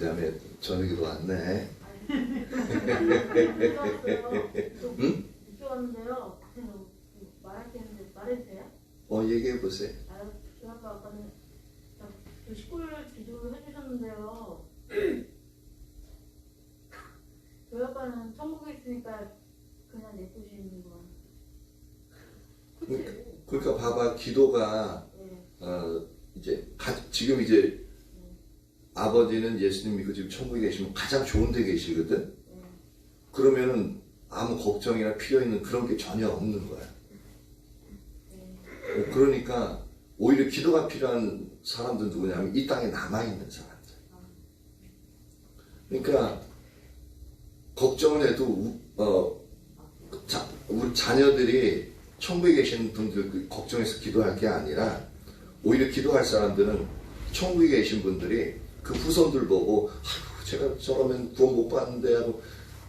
다음에 저녁에도 왔네. 응? 늦게 왔는데요. 말할 게 있는데 말해도 돼요? 얘기해 보세요. 저희 아까는 식구를 기도를 해주셨는데요. 저희 아빠는 천국에 있으니까 그냥 내두시는 거. 그러니까 봐봐, 기도가 네. 이제 지금 이제 아버지는 예수님 믿고 지금 천국에 계시면 가장 좋은 데 계시거든. 그러면은 아무 걱정이나 필요 있는 그런 게 전혀 없는 거야. 그러니까 오히려 기도가 필요한 사람들은 누구냐면 이 땅에 남아있는 사람들. 그러니까 걱정을 해도 우리 자녀들이 천국에 계신 분들 걱정해서 기도할 게 아니라 오히려 기도할 사람들은 천국에 계신 분들이 그 후손들 보고 아이고 제가 저러면 구원 못 받는데 하고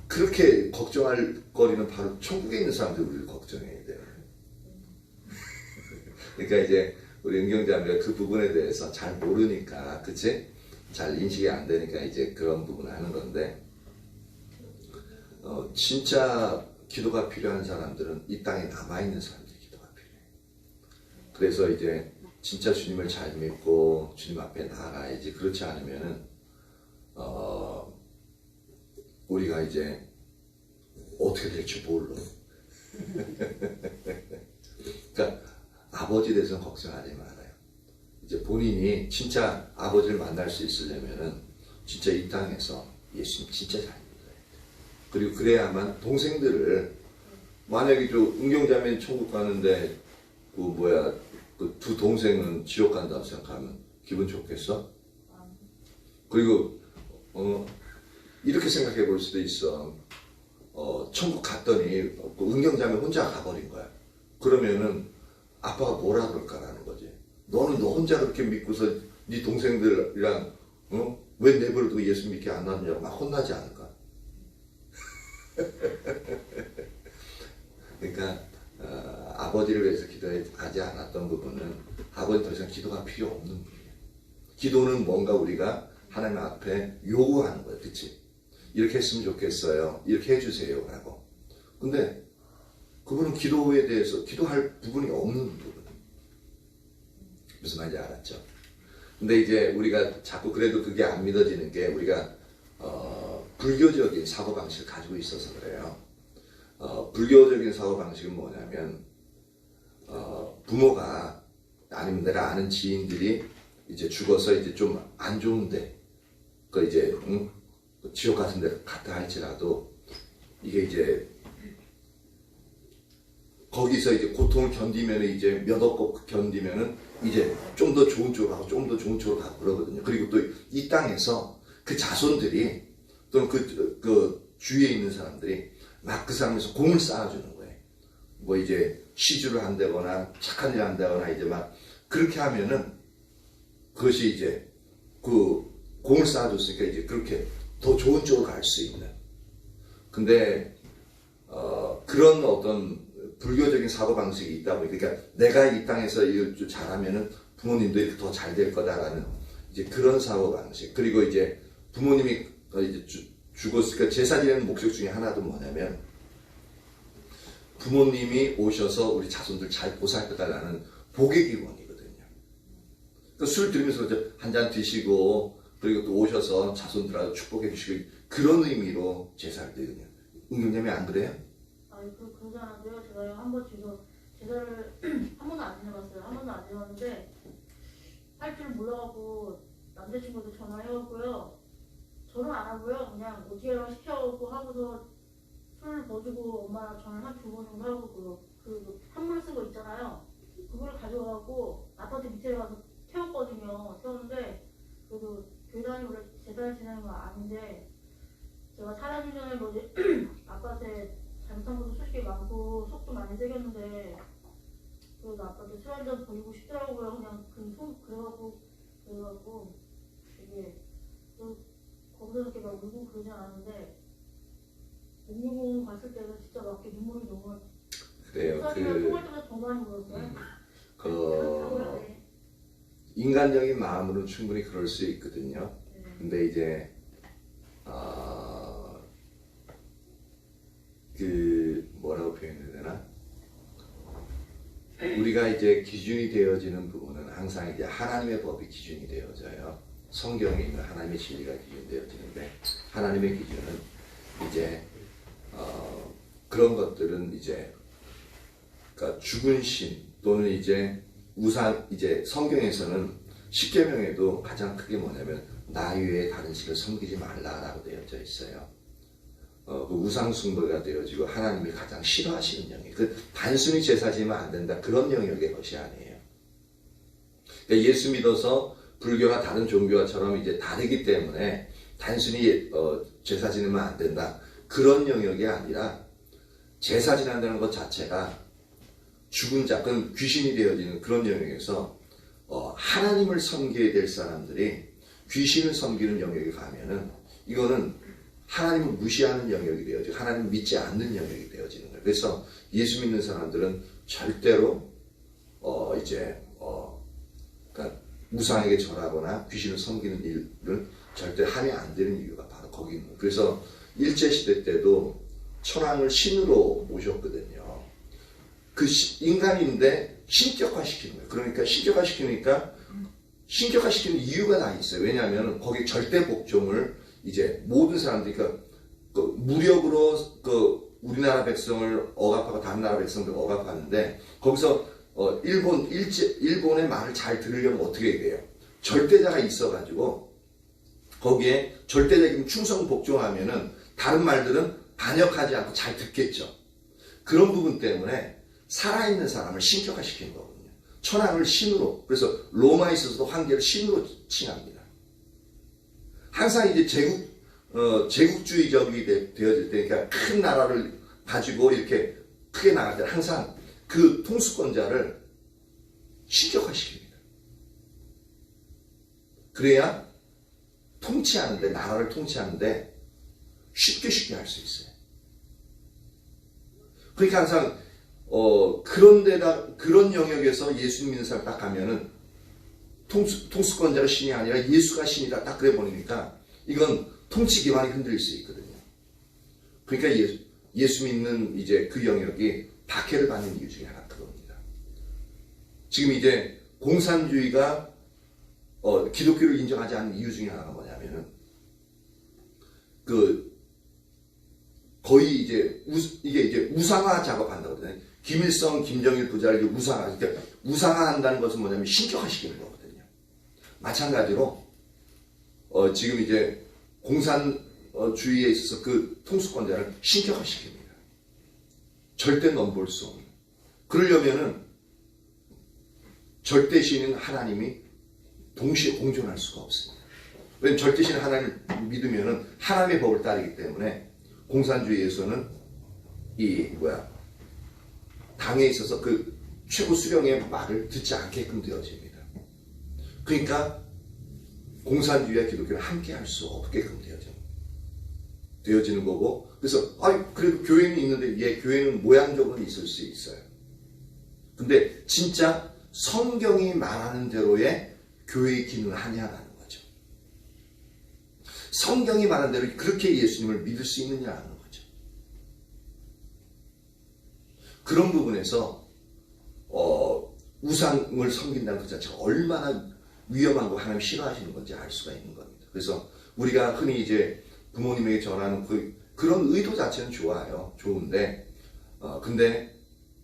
그렇게 걱정할 거리는 바로 천국에 있는 사람들 우리를 걱정해야 돼요. 그러니까 이제 우리 은경자매가 그 부분에 대해서 잘 모르니까, 그치? 잘 인식이 안 되니까 이제 그런 부분을 하는 건데, 진짜 기도가 필요한 사람들은 이 땅에 남아있는 사람들이 기도가 필요해. 그래서 이제 진짜 주님을 잘 믿고 주님 앞에 나아가야지. 그렇지 않으면은, 우리가 이제 어떻게 될지 몰라. 그러니까 아버지에 대해서는 걱정하지 말아요. 이제 본인이 진짜 아버지를 만날 수 있으려면은 진짜 이 땅에서 예수님 진짜 잘 믿어야 돼. 그리고 그래야만 동생들을, 만약에 저 은경자매는 천국 가는데 그 두 동생은 지옥 간다고 생각하면 기분 좋겠어? 그리고 이렇게 생각해 볼 수도 있어. 천국 갔더니 은경자매 혼자 가버린 거야. 그러면은 아빠가 뭐라 그럴까라는 거지. 너는 너 혼자 그렇게 믿고서 네 동생들이랑 왜 내버려두고 예수 믿게 안 놨냐고 막 혼나지 않을까? 그러니까 아버지를 위해서 기도하지 않았던 부분은 아버지 더 이상 기도가 필요 없는 분이에요. 기도는 뭔가 우리가 하나님 앞에 요구하는 거예요. 그치? 이렇게 했으면 좋겠어요. 이렇게 해주세요. 라고. 근데 그분은 기도에 대해서 기도할 부분이 없는 부분. 무슨 말인지 알았죠? 근데 이제 우리가 자꾸 그래도 그게 안 믿어지는 게 우리가 불교적인 사고방식을 가지고 있어서 그래요. 불교적인 사고방식은 뭐냐면 부모가 아니면 내가 아는 지인들이 이제 죽어서 이제 좀 안 좋은데 이제 지옥 같은 데 갔다 할지라도 이게 이제 거기서 이제 고통을 견디면 이제 몇 억 견디면은 이제 좀 더 좋은 쪽으로 가고 좀 더 좋은 쪽으로 가고 그러거든요. 그리고 또 이 땅에서 그 자손들이 또는 그 주위에 있는 사람들이 막 그 사람에서 공을 쌓아주는 거예요. 뭐 이제 시주를 한다거나 착한 일 한다거나 이제 막 그렇게 하면은 그것이 이제 그 공을 쌓아줬으니까 이제 그렇게 더 좋은 쪽으로 갈 수 있는. 근데 그런 어떤 불교적인 사고방식이 있다 보니까, 그러니까 내가 이 땅에서 이걸 잘하면은 부모님도 이렇게 더 잘 될 거다라는 이제 그런 사고방식. 그리고 이제 부모님이 이제 죽었으니까 제사 지내는 목적 중에 하나도 뭐냐면 부모님이 오셔서 우리 자손들 잘 보살펴달라는 복의 기원이거든요. 그러니까 술 들으면서 한 잔 드시고 그리고 또 오셔서 자손들하고 축복해 주시고 그런 의미로 제사를 드리거든요. 은경님이 안 그래요? 아니 그러지 않았고요. 제가 한번 제사를 한 번도 안 지내봤어요. 한 번도 안 지내봤는데 할 줄 몰라갖고 남자친구도 전화해갖고요. 저는 안 하고요. 그냥 어떻게라도 시켜갖고 하고서 술을 더 주고 엄마 전화를 한 2번 정도 하고 그 한물 쓴 거 있잖아요. 그거를 가져가갖고 아파트 밑에 가서 태웠거든요. 태웠는데 그래도 교회 다니고 제사를 지내는 건 아닌데 제가 살아기 전에 뭐지 아빠한테 잘못한 것도 솔직히 많고 속도 많이 새겼는데 그래도 아빠한테 술 한잔 보이고 싶더라고요. 그냥 그래갖고 되게 거기서 이렇게 막 울고 그러진 않았는데 목욕 갔을 때는 진짜 막 이렇게 눈물이 너무 그래요. 통할 때마다 더 많이 울었어요. 인간적인 마음으로는 충분히 그럴 수 있거든요. 근데 이제 뭐라고 표현해야 되나? 우리가 이제 기준이 되어지는 부분은 항상 이제 하나님의 법이 기준이 되어져요. 성경에 있는 하나님의 진리가 기준이 되어지는데, 하나님의 기준은 이제 그런 것들은 이제 그러니까 죽은 신 또는 이제 우상, 이제 성경에서는 십계명에도 가장 크게 뭐냐면 나 외에 다른 신을 섬기지 말라라고 되어져 있어요. 그 우상 숭배가 되어지고 하나님이 가장 싫어하시는 영역. 그 단순히 제사 지면 안 된다, 그런 영역의 것이 아니에요. 그러니까 예수 믿어서 불교나 다른 종교와처럼 이제 다르기 때문에 단순히 제사 지내면 안 된다, 그런 영역이 아니라 제사 지낸다는 것 자체가 죽은 자, 그건 귀신이 되어지는 그런 영역에서 하나님을 섬겨야 될 사람들이 귀신을 섬기는 영역에 가면은 이거는 하나님을 무시하는 영역이 되어지고 하나님을 믿지 않는 영역이 되어지는 거예요. 그래서 예수 믿는 사람들은 절대로 그러니까 우상에게 절하거나 귀신을 섬기는 일을 절대 하면 안 되는 이유가 바로 거기 있는 거예요. 그래서 일제시대 때도 천황을 신으로 모셨거든요. 그 인간인데 신격화시키는 거예요. 그러니까 신격화시키는 이유가 다 있어요. 왜냐하면 거기 절대 복종을 이제 모든 사람들이 그 무력으로 그 우리나라 백성을 억압하고 다른 나라 백성들 억압하는데, 거기서 일본의 말을 잘 들으려면 어떻게 돼요? 절대자가 있어가지고 거기에 절대적인 충성 복종하면은 다른 말들은 반역하지 않고 잘 듣겠죠. 그런 부분 때문에 살아있는 사람을 신격화시키는 거거든요. 천황을 신으로. 그래서 로마에 있어서도 황제를 신으로 칭합니다. 항상 이제 제국주의적이 되어질 때, 그러니까 큰 나라를 가지고 이렇게 크게 나갈 때 항상 그 통수권자를 신격화시킵니다. 그래야 나라를 통치하는데 쉽게 할 수 있어요. 그러니까 항상 그런 영역에서 예수 믿는 사람 딱 가면은 통수권자가 신이 아니라 예수가 신이다, 딱 그래 버리니까 이건 통치 기반이 흔들릴 수 있거든요. 그러니까 예수 믿는 이제 그 영역이 박해를 받는 이유 중에 하나 그겁니다. 지금 이제 공산주의가 기독교를 인정하지 않는 이유 중에 하나가 뭐냐면은 거의 이제 이게 이제 우상화 작업한다고 하거든요. 김일성, 김정일 부자를 그러니까 우상화한다는 것은 뭐냐면 신격화시키는 거거든요. 마찬가지로 지금 이제 공산주의에 있어서 그 통수권자를 신격화시킵니다. 절대 넘볼 수 없는. 그러려면은 절대신인 하나님이 동시에 공존할 수가 없습니다. 왜냐면 절대신 하나님을 믿으면은 하나님의 법을 따르기 때문에 공산주의에서는 당에 있어서 그 최고 수령의 말을 듣지 않게끔 되어집니다. 그러니까 공산주의와 기독교는 함께 할 수 없게끔 되어지는 거고, 그래서 그래도 교회는 있는데 교회는 모양적으로는 있을 수 있어요. 근데 진짜 성경이 말하는 대로의 교회의 기능을 하냐라는 거죠. 성경이 말하는 대로 그렇게 예수님을 믿을 수 있느냐라는 거죠. 그런 부분에서 우상을 섬긴다는 것 자체가 얼마나 위험한 거 하나님 싫어하시는 건지 알 수가 있는 겁니다. 그래서 우리가 흔히 이제 부모님에게 전하는 그런 의도 자체는 좋은데 근데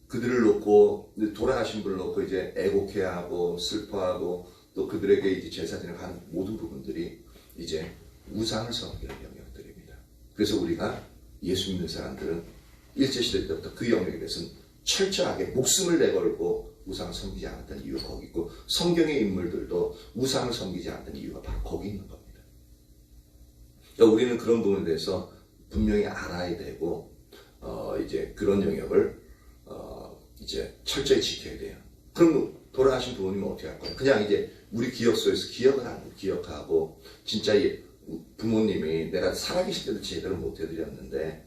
그들을 놓고 돌아가신 분을 놓고 이제 애곡해하고 슬퍼하고 또 그들에게 이제 제사진을 하는 모든 부분들이 이제 우상을 섬기는 영역들입니다. 그래서 우리가 예수 믿는 사람들은 일제시대 때부터 그 영역에 대해서는 철저하게 목숨을 내걸고 우상을 섬기지 않았던 이유가 거기 있고, 성경의 인물들도 우상을 섬기지 않았던 이유가 바로 거기 있는 겁니다. 그러니까 우리는 그런 부분에 대해서 분명히 알아야 되고 이제 그런 영역을 이제 철저히 지켜야 돼요. 그럼 돌아가신 부모님은 어떻게 할 거예요? 그냥 이제 우리 기억 속에서 기억하고 진짜 부모님이 내가 살아계실 때도 제대로 못 해드렸는데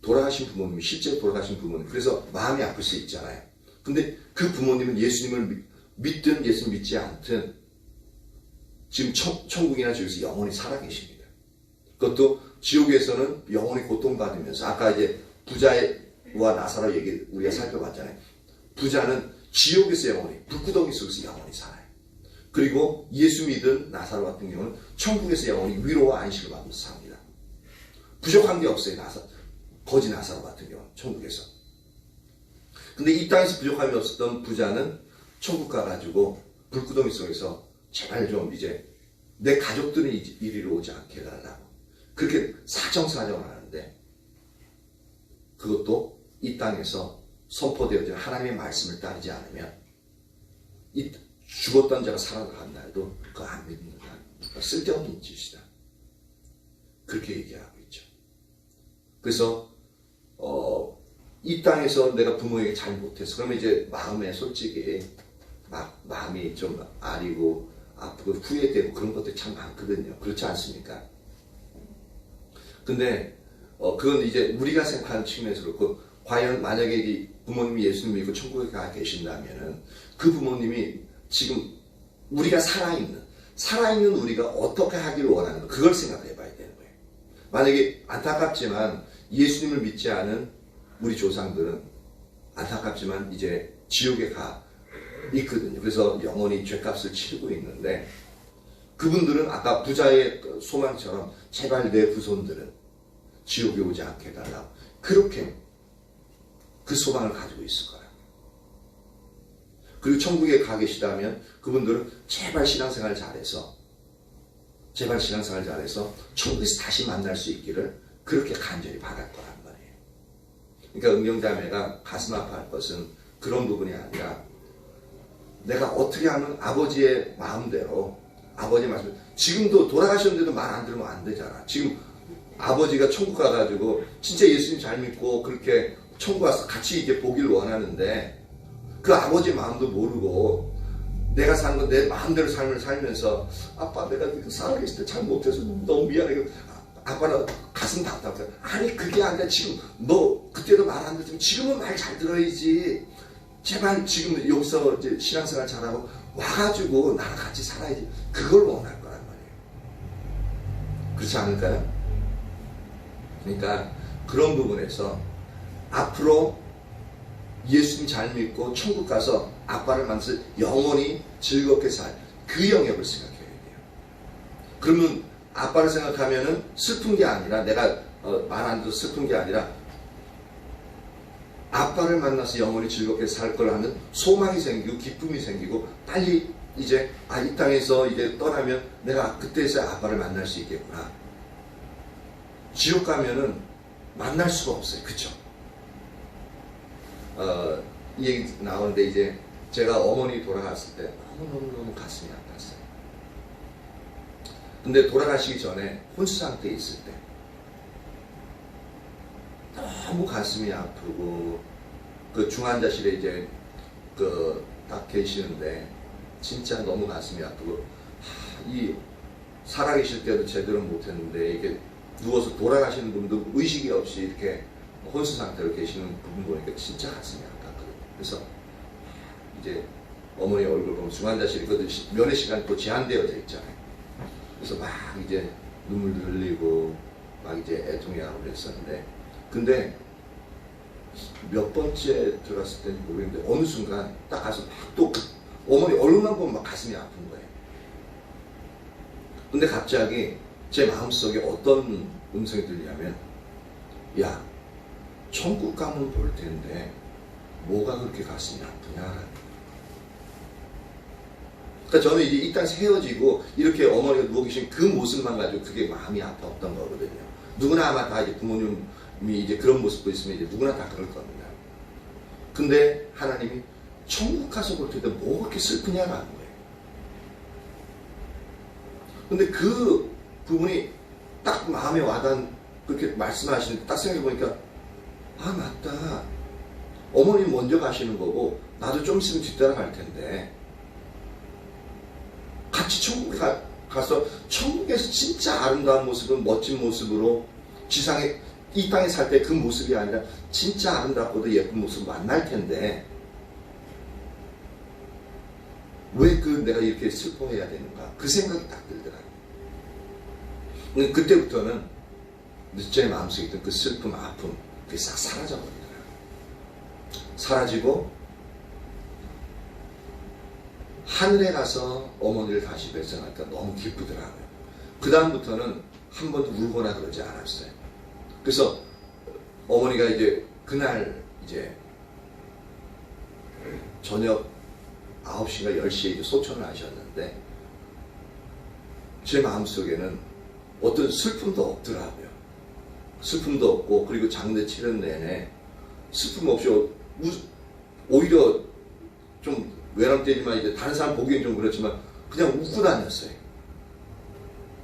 돌아가신 부모님이 실제로 돌아가신 부모님, 그래서 마음이 아플 수 있잖아요. 근데 그 부모님은 예수님을 믿든 예수님 믿지 않든 지금 천국이나 지옥에서 영원히 살아계십니다. 그것도 지옥에서는 영원히 고통받으면서, 아까 이제 부자와 나사로 얘기 우리가 살펴봤잖아요. 부자는 지옥에서 영원히, 불구덩이 속에서 영원히 살아요. 그리고 예수 믿은 나사로 같은 경우는 천국에서 영원히 위로와 안식을 받으면서 삽니다. 부족한 게 없어요. 거지 나사로 같은 경우는 천국에서. 근데 이 땅에서 부족함이 없었던 부자는 천국 가가지고 불구덩이 속에서 제발 좀 이제 내 가족들은 이리로 오지 않게 해달라고 그렇게 사정사정을 하는데, 그것도 이 땅에서 선포되어진 하나님의 말씀을 따르지 않으면 죽었던 자가 살아나간 날도 그거 안 믿는다. 쓸데없는 짓이다. 그렇게 얘기하고 있죠. 그래서 이 땅에서 내가 부모에게 잘 못해서 그러면 이제 마음에 솔직히 마음이 좀 아리고 아프고 후회되고 그런 것들이 참 많거든요. 그렇지 않습니까? 근데 그건 이제 우리가 생각하는 측면에서 그렇고, 과연 만약에 이 부모님이 예수님을 믿고 천국에 가 계신다면은 그 부모님이 지금 우리가 살아있는 우리가 어떻게 하기를 원하는 거, 그걸 생각해 봐야 되는 거예요. 만약에 안타깝지만 예수님을 믿지 않은 우리 조상들은 안타깝지만 이제 지옥에 가 있거든요. 그래서 영원히 죗값을 치르고 있는데, 그분들은 아까 부자의 소망처럼 제발 내 후손들은 지옥에 오지 않게 해달라고 그렇게 그 소망을 가지고 있을 거라. 그리고 천국에 가 계시다면 그분들은 제발 신앙생활 잘해서 천국에서 다시 만날 수 있기를 그렇게 간절히 바랄 거란 말이에요. 그러니까 은경자매가 가슴 아파할 것은 그런 부분이 아니라, 내가 어떻게 하면 아버지의 마음대로, 아버지 말씀, 지금도 돌아가셨는데도 말 안 들으면 안 되잖아. 지금 아버지가 천국 가가지고 진짜 예수님 잘 믿고 그렇게 천국 가서 같이 이제 보기를 원하는데, 그 아버지 마음도 모르고 내가 사는 건 내 마음대로 삶을 살면서, 아빠 내가 살아계실 때 잘 못해서 너무 미안해. 아빠는 가슴 답답해. 아니 그게 아니라 지금 너 그때도 말 안 듣지만 지금은 말 잘 들어야지. 제발 지금 여기서 이제 신앙생활 잘하고 와가지고 나랑 같이 살아야지. 그걸 원할 거란 말이에요. 그렇지 않을까요? 그러니까 그런 부분에서 앞으로 예수님 잘 믿고 천국 가서 아빠를 만나서 영원히 즐겁게 살 그 영역을 생각해야 돼요. 그러면 아빠를 생각하면은 슬픈 게 아니라, 내가 말 안 듣고 슬픈 게 아니라, 아빠를 만나서 영원히 즐겁게 살 걸 하는 소망이 생기고 기쁨이 생기고, 빨리 이제 이 땅에서 이제 떠나면 내가 그때서야 아빠를 만날 수 있겠구나. 지옥 가면은 만날 수가 없어요. 그쵸? 이 얘기 나오는데, 이제 제가 어머니 돌아갔을 때 너무너무 가슴이 아팠어요. 근데 돌아가시기 전에 혼수 상태에 있을 때 너무 가슴이 아프고, 그 중환자실에 이제 딱 계시는데 진짜 너무 가슴이 아프고, 이 살아계실 때도 제대로 못했는데 이게 누워서 돌아가시는 분도 의식이 없이 이렇게 혼수 상태로 계시는 부분 보니까 진짜 가슴이 아팠거든요. 그래서 이제 어머니 얼굴 보면 중환자실이 면회 시간이 또 제한되어져 있잖아요. 그래서 막 이제 눈물도 흘리고 막 이제 애통해하고 그랬었는데, 근데 몇 번째 들어갔을 때는 모르겠는데 어느 순간 딱 가서 막 또 어머니 얼굴만 보면 막 가슴이 아픈 거예요. 근데 갑자기 제 마음속에 어떤 음성이 들리냐면, 야, 천국 가면 볼 텐데 뭐가 그렇게 가슴이 아프냐. 그러니까 저는 이제 이 땅에서 헤어지고 이렇게 어머니가 누워 계신 그 모습만 가지고 그게 마음이 아팠던 거거든요. 누구나 아마 다 이제 부모님이 이제 그런 모습 보였으면 이제 누구나 다 그럴 겁니다. 근데 하나님이 천국 가서 볼 텐데 뭐 그렇게 슬프냐라는 거예요. 근데 그 부분이 딱 마음에 와닿은, 그렇게 말씀하시는데 딱 생각해보니까, 아 맞다, 어머님 먼저 가시는 거고 나도 좀 있으면 뒤따라 갈 텐데 같이 천국에 가서 천국에서 진짜 아름다운 모습은 멋진 모습으로, 지상에 이 땅에 살 때 그 모습이 아니라 진짜 아름답고도 예쁜 모습 만날 텐데 왜 내가 이렇게 슬퍼해야 되는가, 그 생각이 딱 들더라고요. 그때부터는 제 마음속에 있던 그 슬픔, 아픔, 그게 싹 사라져 버리더라고요. 사라지고 하늘에 가서 어머니를 다시 뵙자니까 너무 기쁘더라고요. 그 다음부터는 한 번도 울거나 그러지 않았어요. 그래서 어머니가 이제 그날 이제 저녁 9시인가 10시에 이제 소천을 하셨는데 제 마음속에는 어떤 슬픔도 없더라고요. 슬픔도 없고, 그리고 장례 치른 내내 슬픔 없이 오히려 좀 외람되지만 이제 다른 사람 보기엔 좀 그렇지만 그냥 웃고 다녔어요.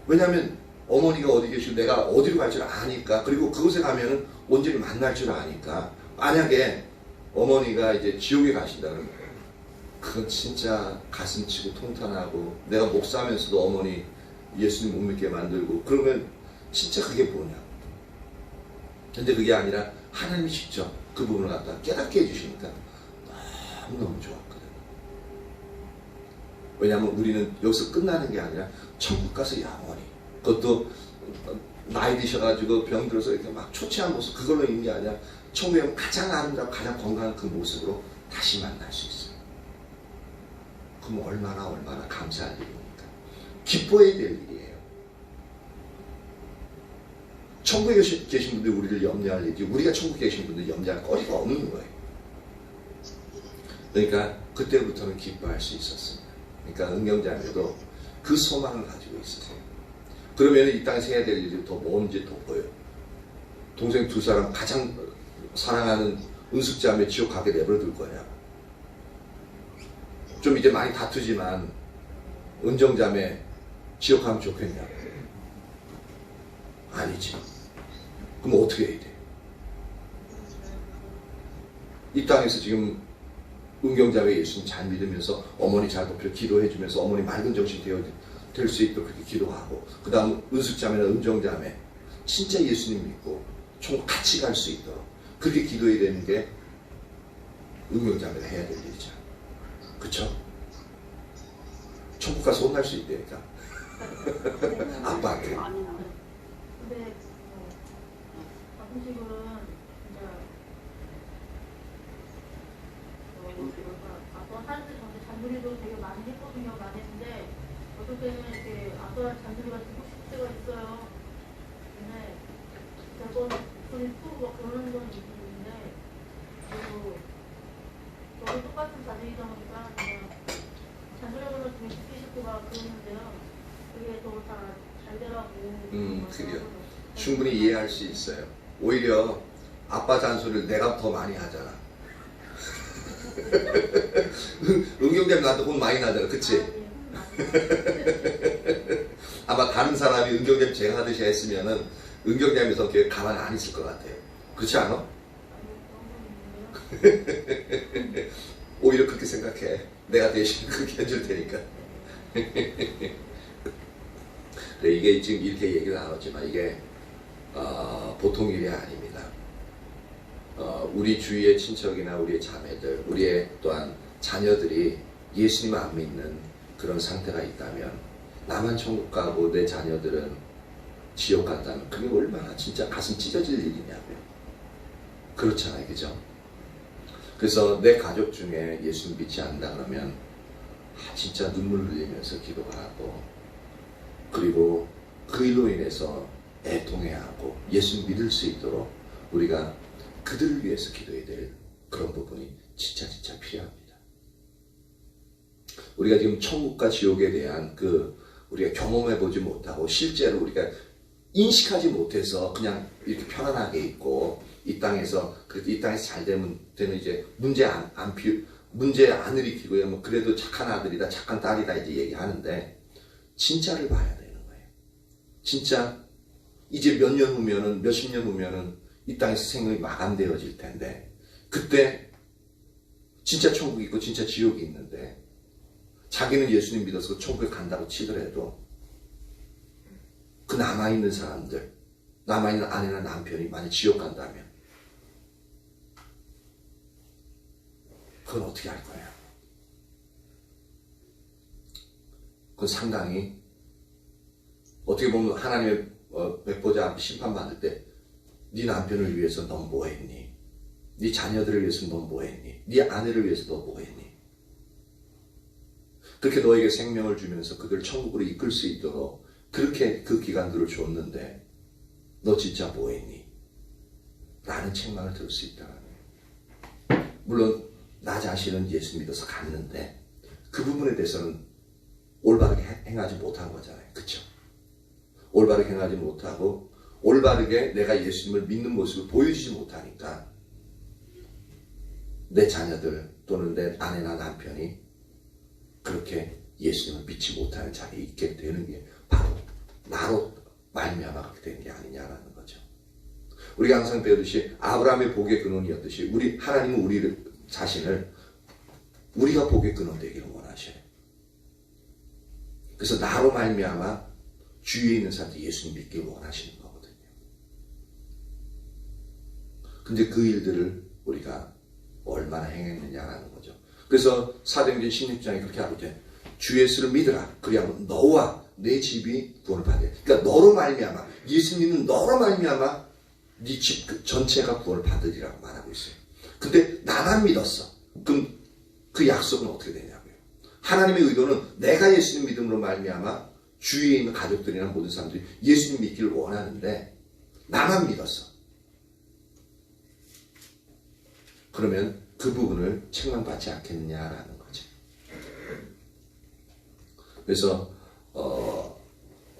왜냐하면 어머니가 어디 계시고 내가 어디로 갈 줄 아니까, 그리고 그곳에 가면은 온전히 만날 줄 아니까, 만약에 어머니가 이제 지옥에 가신다면 그건 진짜 가슴 치고 통탄하고, 내가 목사하면서도 어머니 예수님 못 믿게 만들고, 그러면 진짜 그게 뭐냐. 근데 그게 아니라 하나님이 직접 그 부분을 갖다 깨닫게 해주시니까 너무너무 좋았거든요. 왜냐하면 우리는 여기서 끝나는 게 아니라 천국 가서 영원히, 그것도 나이 드셔가지고 병들어서 이렇게 막 초췌한 모습, 그걸로 있는 게 아니라 천국에 가면 가장 아름답고 가장 건강한 그 모습으로 다시 만날 수 있어요. 그럼 얼마나 감사할 일입니까? 기뻐해야 될 일이에요. 천국에 계신 분들 우리를 염려할 일이지, 우리가 천국에 계신 분들 염려할 거리가 없는 거예요. 그러니까 그때부터는 기뻐할 수 있었습니다. 그러니까 은경자매도 그 소망을 가지고 있었어요. 그러면 이 땅에서 해야 될 일이 더 뭔지 더 보여요. 동생 두 사람 가장 사랑하는 은숙자매 지옥 가게 내버려둘 거냐. 좀 이제 많이 다투지만 은정자매 지옥 가면 좋겠냐. 아니지. 그럼 어떻게 해야 돼? 이 땅에서 지금 은경자매 예수님 잘 믿으면서 어머니 잘 돕혀 기도해주면서 어머니 맑은 정신 될 수 있도록 그렇게 기도하고, 그 다음 은숙자매나 은정자매 진짜 예수님 믿고 총 같이 갈 수 있도록 그렇게 기도해야 되는 게 은경자매가 해야 될 일이죠. 그쵸? 천국 가서 혼날 수 있다니까. 아빠한테. 근데 가끔씩은 진짜 아빠 사람들 저한테 잔소리도 되게 많이 했거든요. 많이 했는데 어떨 때는 이렇게 아빠 잔소리가 듣고 싶을 때가 있어요. 근데 몇번 소리 푸고 막 그러는 건 있는데 그래도 저도 똑같은 자질이다 보니까 그냥 잔소리하면 좀 듣기 싫고 막 그러는데요. 그게 더 잘 되라고. 그래요. 충분히 이해할 수 있어요. 오히려 아빠 잔소리를 내가 더 많이 하잖아. 은경자매 나한테 혼 많이 나잖아. 그치? 아마 다른 사람이 은경자매 제가 하듯이 했으면은 은경자매 성격에 가만히 안 있을 것 같아요. 그렇지 않아? 오히려 그렇게 생각해. 내가 대신 그렇게 해줄 테니까. 네, 이게 지금 이렇게 얘기를 나눴지만 이게 보통 일이 아닙니다. 우리 주위의 친척이나 우리의 자매들, 우리의 또한 자녀들이 예수님 안 믿는 그런 상태가 있다면, 나만 천국 가고 내 자녀들은 지옥 간다면 그게 얼마나 진짜 가슴 찢어질 일이냐고요. 그렇잖아요. 그죠? 그래서 내 가족 중에 예수님 믿지 않는다 그러면 진짜 눈물 흘리면서 기도가 하고, 그리고 그 일로 인해서 애통해야 하고 예수님 믿을 수 있도록 우리가 그들을 위해서 기도해야 될 그런 부분이 진짜 필요합니다. 우리가 지금 천국과 지옥에 대한 우리가 경험해보지 못하고 실제로 우리가 인식하지 못해서 그냥 이렇게 편안하게 있고, 이 땅에서 잘 되는 이제 문제 안 일으키고요. 뭐 그래도 착한 아들이다, 착한 딸이다 이제 얘기하는데, 진짜를 봐야 되는 거예요. 진짜 이제 몇십 년 후면은 이 땅에서 생명이 마감되어질 텐데, 그때 진짜 천국이 있고 진짜 지옥이 있는데, 자기는 예수님 믿어서 천국에 간다고 치더라도 그 남아있는 사람들, 남아있는 아내나 남편이 만약 지옥 간다면 그건 어떻게 할 거예요? 그건 상당히 어떻게 보면 하나님의 백보자 앞에 심판받을 때 네 남편을 위해서 넌 뭐했니? 네 자녀들을 위해서 넌 뭐했니? 네 아내를 위해서 너 뭐했니? 그렇게 너에게 생명을 주면서 그들 천국으로 이끌 수 있도록 그렇게 그 기간들을 줬는데 너 진짜 뭐했니? 라는 책망을 들을 수 있다. 물론 나 자신은 예수 믿어서 갔는데 그 부분에 대해서는 올바르게 행하지 못한 거잖아요. 그쵸? 올바르게 행하지 못하고 올바르게 내가 예수님을 믿는 모습을 보여주지 못하니까 내 자녀들 또는 내 아내나 남편이 그렇게 예수님을 믿지 못하는 자리에 있게 되는 게 바로 나로 말미암아 그렇게 되는 게 아니냐라는 거죠. 우리가 항상 배우듯이 아브라함의 복의 근원이었듯이 우리 하나님은 우리 자신을 우리가 복의 근원 되기를 원하셔요. 그래서 나로 말미암아 주위에 있는 사람들이 예수님 믿기를 원하시는 거거든요. 근데 그 일들을 우리가 얼마나 행했느냐라는 거죠. 그래서 사도행전 16장에 그렇게 하고 있죠. 주 예수를 믿으라. 그리하면 너와 내 집이 구원을 받아야 돼. 그러니까 너로 말미암아 예수 믿는 너로 말미암아 네 집 전체가 구원을 받으리라고 말하고 있어요. 근데 나만 믿었어. 그럼 그 약속은 어떻게 되냐고요. 하나님의 의도는 내가 예수님 믿음으로 말미암아 주위에 있는 가족들이나 모든 사람들이 예수님 믿기를 원하는데 나만 믿었어. 그러면 그 부분을 책망받지 않겠느냐라는 거죠. 그래서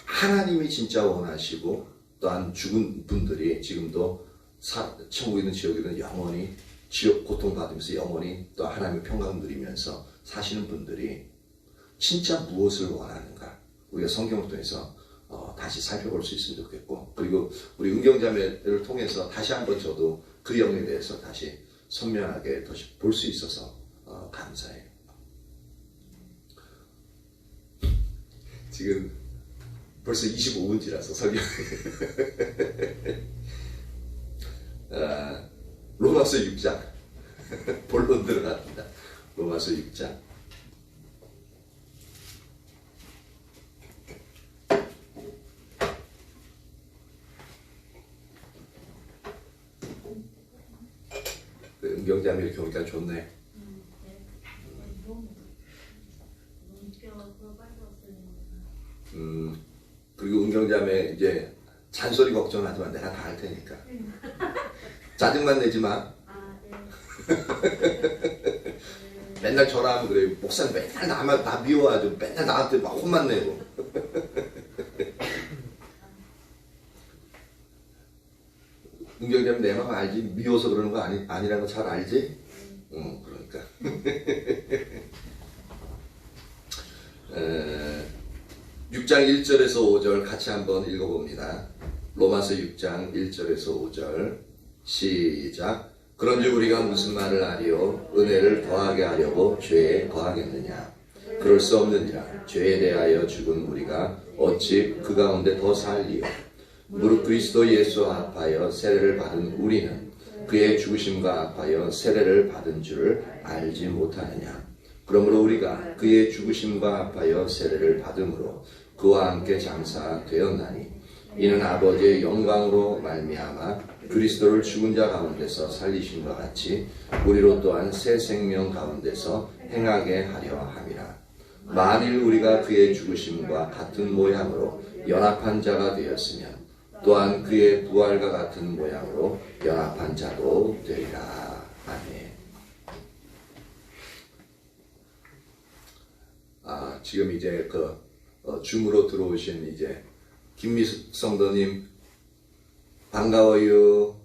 하나님이 진짜 원하시고 또한 죽은 분들이 지금도 천국이든 지옥이든 영원히 지옥 고통받으면서 영원히 또 하나님의 평강 누리면서 사시는 분들이 진짜 무엇을 원하는가 우리가 성경을 통해서 다시 살펴볼 수 있으면 좋겠고, 그리고 우리 은경자매를 통해서 다시 한번 저도 그 영에 대해서 다시 선명하게 볼 수 있어서 감사해요. 지금 벌써 25분째라서 설교. 로마서 6장 본론 들어갑니다. 로마서 6장. 은경자매 이렇게 오니까 좋네. 네. 그리고 은경자매 이제 잔소리 걱정하지 마. 내가 다 할 테니까. 짜증만 내지 마. 아, 네. 맨날 전화하면 그래요. 목사님 맨날 나만 다 미워하죠. 맨날 나한테 막 혼만 내고. 은경자매 내 마음 알지? 미워서 그러는 거 아니라는 거 잘 알지? 응, 그러니까. 6장 1절에서 5절 같이 한번 읽어봅니다. 로마서 6장 1절에서 5절 시작. 그런즉 우리가 무슨 말을 하리요? 은혜를 더하게 하려고 죄에 거하겠느냐? 그럴 수 없느니라. 죄에 대하여 죽은 우리가 어찌 그 가운데 더 살리요? 무릇 그리스도 예수 합하여 세례를 받은 우리는 그의 죽으심과 합하여 세례를 받은 줄을 알지 못하느냐? 그러므로 우리가 그의 죽으심과 합하여 세례를 받음으로 그와 함께 장사되었나니 이는 아버지의 영광으로 말미암아 그리스도를 죽은 자 가운데서 살리심과 같이 우리로 또한 새 생명 가운데서 행하게 하려 함이라. 만일 우리가 그의 죽으심과 같은 모양으로 연합한 자가 되었으면 또한 그의 부활과 같은 모양으로 연합한 자도 되리라. 아멘. 지금 이제 줌으로 들어오신 이제 김미숙 성도님 반가워요.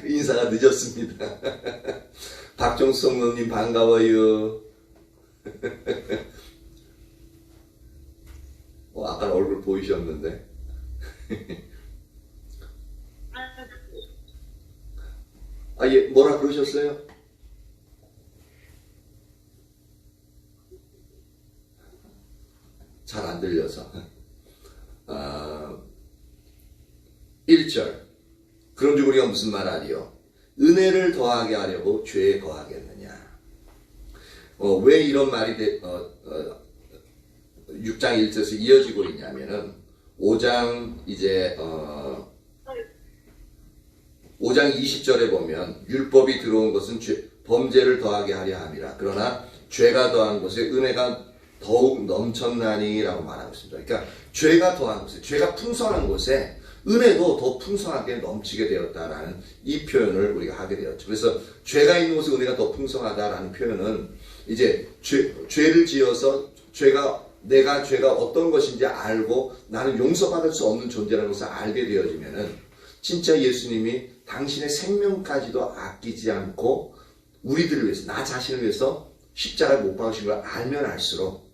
인사가 늦었습니다. 박종수 성도님 반가워요. 아까 얼굴 보이셨는데. 예, 뭐라 그러셨어요? 잘 안 들려서. 1절. 그런즉 우리가 무슨 말 하리요? 은혜를 더하게 하려고 죄에 거하겠느냐? 왜 이런 말이 6장 1절에서 이어지고 있냐면은 5장 이제 5장 20절에 보면 율법이 들어온 것은 범죄를 더하게 하려 함이라. 그러나 죄가 더한 곳에 은혜가 더욱 넘쳤나니라고 말하고 있습니다. 그러니까 죄가 더한 곳에, 죄가 풍성한 곳에 은혜도 더 풍성하게 넘치게 되었다라는 이 표현을 우리가 하게 되었죠. 그래서 죄가 있는 곳에 은혜가 더 풍성하다라는 표현은 이제 죄를 지어서 내가 죄가 어떤 것인지 알고 나는 용서받을 수 없는 존재라는 것을 알게 되어지면은 진짜 예수님이 당신의 생명까지도 아끼지 않고 우리들을 위해서, 나 자신을 위해서 십자가에 못 박으신 걸 알면 알수록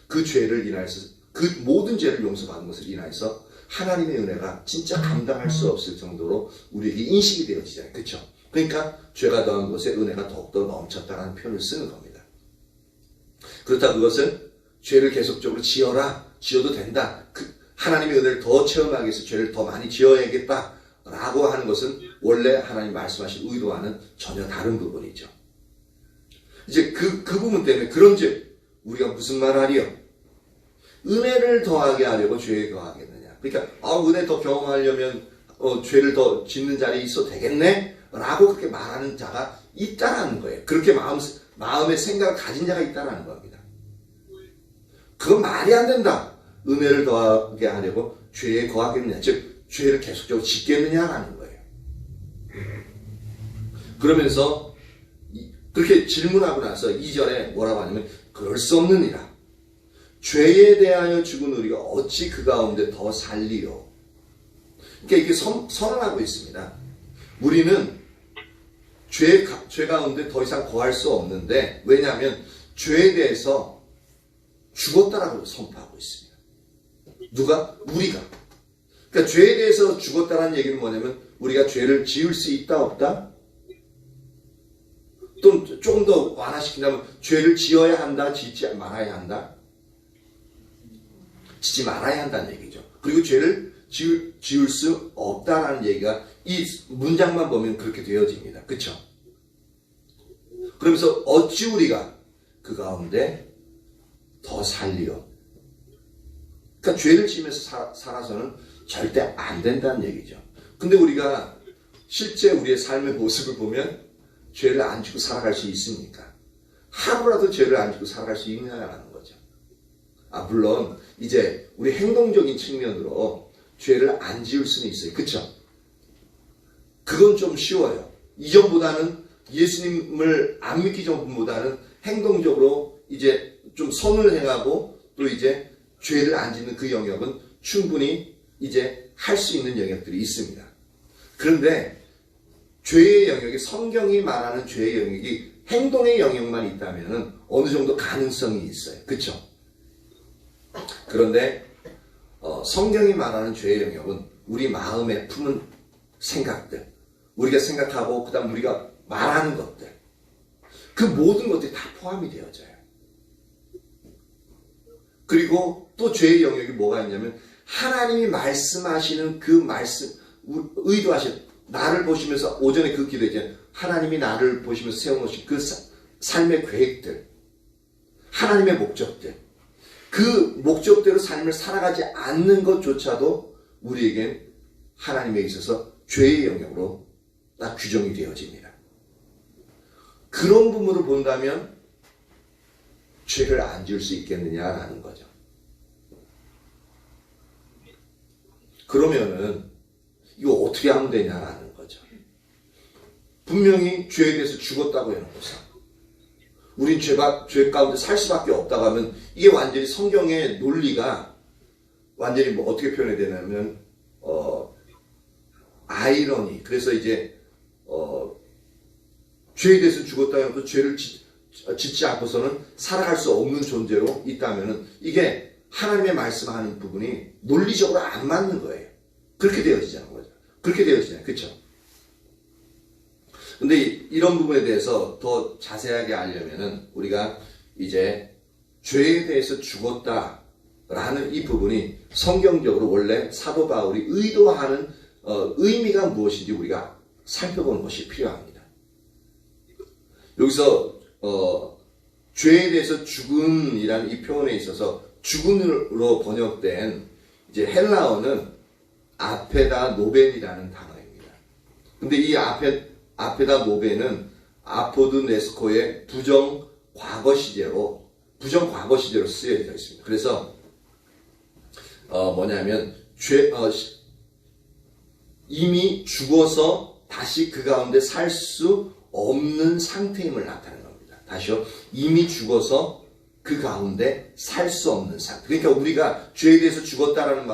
그 죄를 인하여서, 그 모든 죄를 용서받은 것을 인하여서 하나님의 은혜가 진짜 감당할 수 없을 정도로 우리에게 인식이 되어지잖아요. 그렇죠? 그러니까 죄가 더한 곳에 은혜가 더욱더 넘쳤다라는 표현을 쓰는 겁니다. 그렇다 그것은 죄를 계속적으로 지어도 된다. 하나님의 은혜를 더 체험하기 위해서 죄를 더 많이 지어야겠다 라고 하는 것은 원래 하나님 말씀하신 의도와는 전혀 다른 부분이죠. 이제 그 부분 때문에 그런즉 우리가 무슨 말 하리요? 은혜를 더하게 하려고 죄에 더하겠느냐. 그러니까 은혜 더 경험하려면 죄를 더 짓는 자리에 있어도 되겠네? 라고 그렇게 말하는 자가 있다라는 거예요. 그렇게 마음의 생각을 가진 자가 있다라는 겁니다. 그건 말이 안 된다. 은혜를 더하게 하려고 죄에 거하겠느냐. 즉 죄를 계속적으로 짓겠느냐라는 거예요. 그러면서 그렇게 질문하고 나서 2절에 뭐라고 하냐면 그럴 수 없느니라. 죄에 대하여 죽은 우리가 어찌 그 가운데 더 살리요. 그러니까 이렇게 선언하고 있습니다. 우리는 죄 가운데 더 이상 거할 수 없는데, 왜냐하면 죄에 대해서 죽었다라고 선포하고 있습니다. 누가? 우리가. 그러니까 죄에 대해서 죽었다라는 얘기는 뭐냐면 우리가 죄를 지을 수 있다 없다? 또 조금 더 완화시킨다면 죄를 지어야 한다, 짓지 말아야 한다? 짓지 말아야 한다는 얘기죠. 그리고 죄를 지을 수 없다라는 얘기가 이 문장만 보면 그렇게 되어집니다. 그렇죠? 그러면서 어찌 우리가 그 가운데 더 살리요. 그러니까 죄를 지으면서 살아서는 절대 안 된다는 얘기죠. 근데 우리가 실제 우리의 삶의 모습을 보면 죄를 안 지고 살아갈 수 있습니까? 하루라도 죄를 안 지고 살아갈 수 있느냐라는 거죠. 물론 이제 우리 행동적인 측면으로 죄를 안 지을 수는 있어요. 그렇죠? 그건 좀 쉬워요. 이전보다는 예수님을 안 믿기 전보다는 행동적으로 이제 좀 선을 행하고 또 이제 죄를 안 짓는 그 영역은 충분히 이제 할 수 있는 영역들이 있습니다. 그런데 죄의 영역이, 성경이 말하는 죄의 영역이 행동의 영역만 있다면 어느 정도 가능성이 있어요. 그렇죠? 그런데 성경이 말하는 죄의 영역은 우리 마음에 품은 생각들, 우리가 생각하고 그다음 우리가 말하는 것들, 그 모든 것들이 다 포함이 되어져요. 그리고 또 죄의 영역이 뭐가 있냐면 하나님이 말씀하시는 그 말씀, 의도하신, 나를 보시면서 오전에 그 기도했잖아요. 하나님이 나를 보시면서 세워놓으신 그 삶의 계획들, 하나님의 목적들, 그 목적대로 삶을 살아가지 않는 것조차도 우리에겐 하나님에 있어서 죄의 영역으로 딱 규정이 되어집니다. 그런 부분으로 본다면 죄를 안 지을 수 있겠느냐라는 거죠. 그러면은 이거 어떻게 하면 되냐라는 거죠. 분명히 죄에 대해서 죽었다고 해놓고서 우린 죄 가운데 살 수밖에 없다고 하면 이게 완전히 성경의 논리가 완전히 뭐 어떻게 표현해야 되냐면 아이러니. 그래서 이제 죄에 대해서 죽었다고 해놓고 죄를 짓지 않고서는 살아갈 수 없는 존재로 있다면은 이게 하나님의 말씀하는 부분이 논리적으로 안 맞는 거예요. 그렇게 되어지자는 거죠. 그렇게 되어지잖아요. 그렇죠? 근데 이런 부분에 대해서 더 자세하게 알려면은 우리가 이제 죄에 대해서 죽었다라는 이 부분이 성경적으로 원래 사도 바울이 의도하는 의미가 무엇인지 우리가 살펴보는 것이 필요합니다. 여기서 죄에 대해서 죽음이라는 이 표현에 있어서 죽음으로 번역된 이제 헬라어는 아페다 노벤이라는 단어입니다. 근데 이 아페다 노벤은 아포드 네스코의 부정 과거 시제로 쓰여져 있습니다. 그래서 뭐냐면 이미 죽어서 다시 그 가운데 살 수 없는 상태임을 나타내는 겁니다. 다시요. 이미 죽어서 그 가운데 살 수 없는 상태. 그러니까 우리가 죄에 대해서 죽었다라는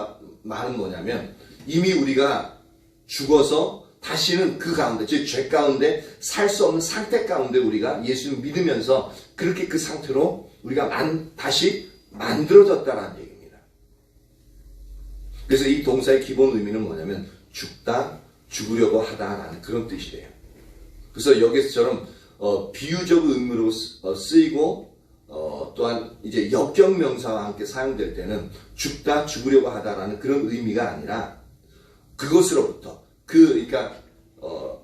말은 뭐냐면 이미 우리가 죽어서 다시는 그 가운데, 즉 죄 가운데 살 수 없는 상태 가운데 우리가 예수를 믿으면서 그렇게 그 상태로 우리가 다시 만들어졌다라는 얘기입니다. 그래서 이 동사의 기본 의미는 뭐냐면 죽다, 죽으려고 하다라는 그런 뜻이래요. 그래서 여기서처럼 비유적 의미로 쓰이고 또한 이제 역경명사와 함께 사용될 때는 죽다, 죽으려고 하다라는 그런 의미가 아니라 그것으로부터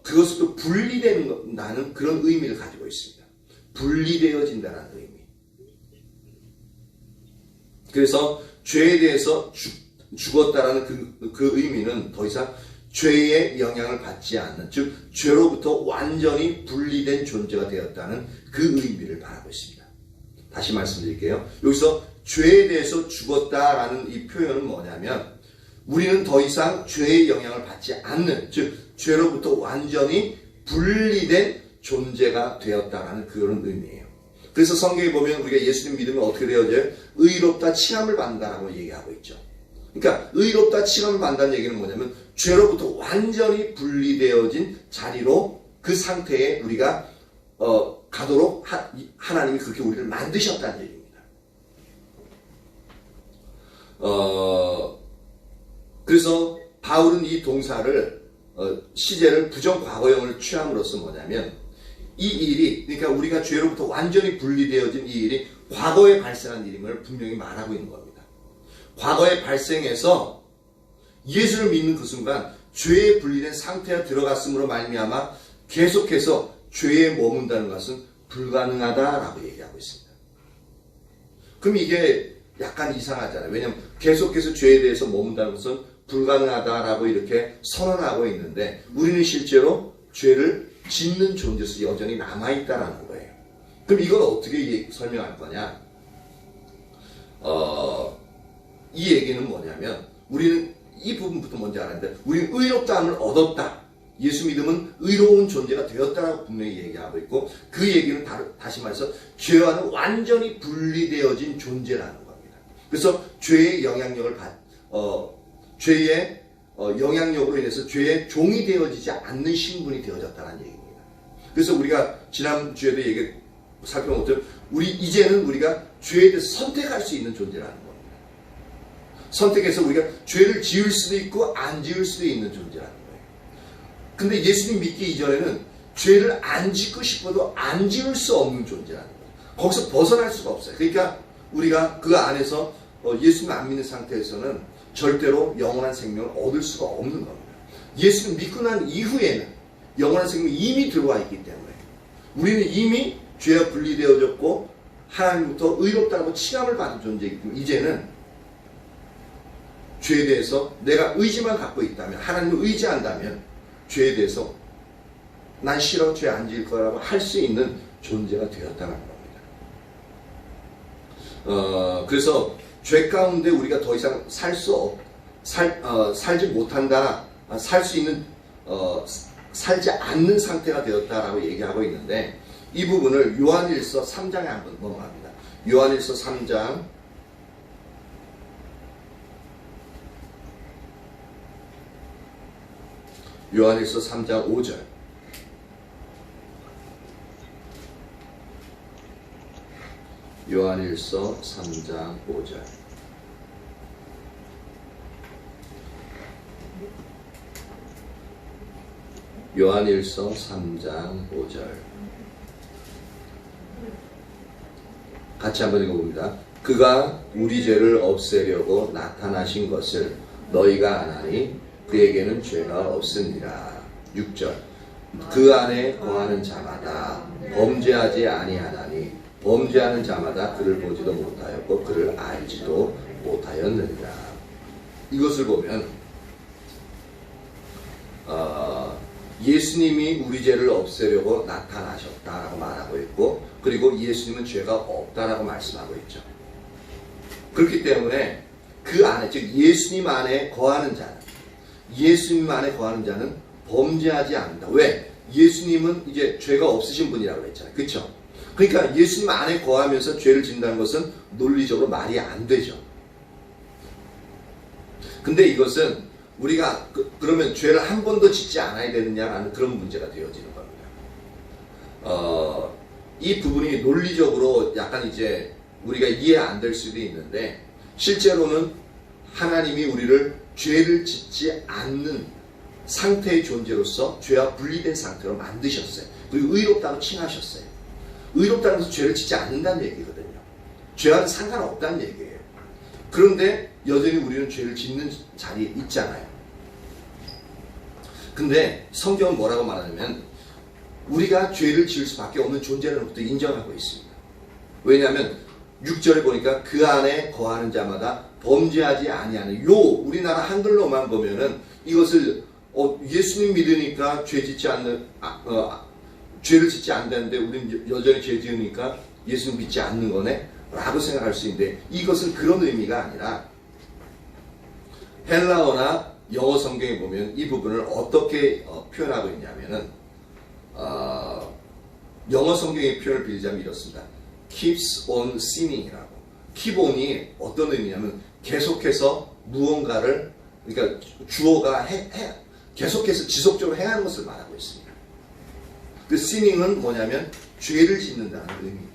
그것으로부터 분리된다는 그런 의미를 가지고 있습니다. 분리되어진다는 의미. 그래서 죄에 대해서 죽었다라는 그 의미는 더 이상 죄의 영향을 받지 않는, 즉 죄로부터 완전히 분리된 존재가 되었다는 그 의미를 말하고 있습니다. 다시 말씀드릴게요. 여기서 죄에 대해서 죽었다라는 이 표현은 뭐냐면 우리는 더 이상 죄의 영향을 받지 않는, 즉 죄로부터 완전히 분리된 존재가 되었다라는 그런 의미예요. 그래서 성경에 보면 우리가 예수님 믿으면 어떻게 되어져요? 의롭다 칭함을 받는다라고 얘기하고 있죠. 그러니까 의롭다 칭함을 받는다는 얘기는 뭐냐면 죄로부터 완전히 분리되어진 자리로 그 상태에 우리가 가도록 하나님이 그렇게 우리를 만드셨다는 얘기입니다. 그래서 바울은 이 동사를 시제를 부정과거형을 취함으로써 뭐냐면 이 일이, 그러니까 우리가 죄로부터 완전히 분리되어진 이 일이 과거에 발생한 일임을 분명히 말하고 있는 겁니다. 과거에 발생해서 예수를 믿는 그 순간 죄에 분리된 상태에 들어갔음으로 말미암아 계속해서 죄에 머문다는 것은 불가능하다라고 얘기하고 있습니다. 그럼 이게 약간 이상하잖아요. 왜냐하면 계속해서 죄에 대해서 머문다는 것은 불가능하다라고 이렇게 선언하고 있는데 우리는 실제로 죄를 짓는 존재로서 여전히 남아있다라는 거예요. 그럼 이걸 어떻게 설명할 거냐? 이 얘기는 뭐냐면 우리는 이 부분부터 먼저 알아야 되는데 우리는 의롭다함을 얻었다. 예수 믿음은 의로운 존재가 되었다라고 분명히 얘기하고 있고 그 얘기는 다시 말해서 죄와는 완전히 분리되어진 존재라는 겁니다. 그래서 죄의 영향력을 죄의 영향력으로 인해서 죄의 종이 되어지지 않는 신분이 되어졌다는 얘기입니다. 그래서 우리가 지난주에도 살펴본 것처럼 이제는 우리가 죄에 대해서 선택할 수 있는 존재라는 겁니다. 선택해서 우리가 죄를 지을 수도 있고 안 지을 수도 있는 존재라는 거예요. 근데 예수님 믿기 이전에는 죄를 안 짓고 싶어도 안 지을 수 없는 존재라는 거예요. 거기서 벗어날 수가 없어요. 그러니까 우리가 그 안에서 예수님 안 믿는 상태에서는 절대로 영원한 생명을 얻을 수가 없는 겁니다. 예수를 믿고 난 이후에는 영원한 생명이 이미 들어와 있기 때문에 우리는 이미 죄와 분리되어졌고 하나님부터 의롭다고 칭함을 받은 존재이기 때문에 이제는 죄에 대해서 내가 의지만 갖고 있다면, 하나님을 의지한다면 죄에 대해서 난 싫어, 죄 안 지을 거라고 할 수 있는 존재가 되었다는 겁니다. 그래서 죄 가운데 우리가 더 이상 살지 못한다, 살지 않는 상태가 되었다라고 얘기하고 있는데 이 부분을 요한일서 3장에 한번 넘어갑니다. 요한일서 3장 요한일서 3장 5절 요한일서 3장 5절 요한일서 3장 5절 같이 한번 읽어봅니다. 그가 우리 죄를 없애려고 나타나신 것을 너희가 아나니 그에게는 죄가 없으니라. 6절 그 안에 거하는 자마다 범죄하지 아니하나니 범죄하는 자마다 그를 보지도 못하였고 그를 알지도 못하였느니라. 이것을 보면 예수님이 우리 죄를 없애려고 나타나셨다라고 말하고 있고, 그리고 예수님은 죄가 없다라고 말씀하고 있죠. 그렇기 때문에 그 안에, 즉 예수님 안에 거하는 자는 범죄하지 않는다. 왜? 예수님은 이제 죄가 없으신 분이라고 했잖아요. 그렇죠? 그러니까 예수님 안에 거하면서 죄를 짓는다는 것은 논리적으로 말이 안 되죠. 근데 이것은 우리가 그러면 죄를 한 번도 짓지 않아야 되느냐라는 그런 문제가 되어지는 겁니다. 이 부분이 논리적으로 약간 이제 우리가 이해 안 될 수도 있는데, 실제로는 하나님이 우리를 죄를 짓지 않는 상태의 존재로서 죄와 분리된 상태로 만드셨어요. 그리고 의롭다고 칭하셨어요. 의롭다는 것은 죄를 짓지 않는다는 얘기거든요. 죄와는 상관없다는 얘기예요. 그런데 여전히 우리는 죄를 짓는 자리에 있잖아요. 근데 성경은 뭐라고 말하냐면 우리가 죄를 지을 수밖에 없는 존재라는 것도 인정하고 있습니다. 왜냐하면 6절에 보니까 그 안에 거하는 자마다 범죄하지 아니하는, 우리나라 한글로만 보면은 이것을 예수님 믿으니까 죄를 짓지 않는다는데 우리는 여전히 죄 지으니까 예수님 믿지 않는 거네? 라고 생각할 수 있는데, 이것은 그런 의미가 아니라 헬라어나 영어 성경에 보면 이 부분을 어떻게 표현하고 있냐면은 영어 성경의 표현을 빌리자면 이렇습니다. keeps on sinning이라고. keep on이 어떤 의미냐면 계속해서 무언가를, 그러니까 주어가 계속해서 지속적으로 행하는 것을 말하고 있습니다. 그 sinning은 뭐냐면 죄를 짓는다는 의미입니다.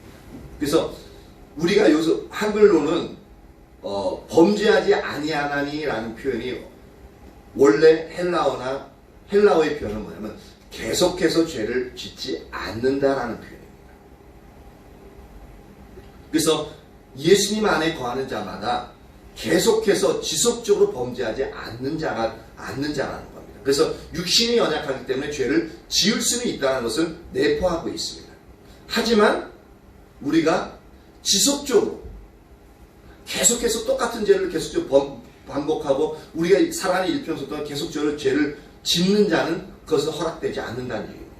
그래서 우리가 여기서 한글로는 범죄하지 아니하나니라는 표현이 원래 헬라어의 표현은 뭐냐면 계속해서 죄를 짓지 않는다라는 표현입니다. 그래서 예수님 안에 거하는 자마다 계속해서 지속적으로 범죄하지 않는 자라는 겁니다. 그래서 육신이 연약하기 때문에 죄를 지을 수는 있다는 것을 내포하고 있습니다. 하지만 우리가 지속적으로 계속해서 똑같은 죄를 계속적으로 반복하고 우리가 살아가는 일평소 동안 계속적으로 죄를 짓는 자는 그것은 허락되지 않는다는 얘기입니다.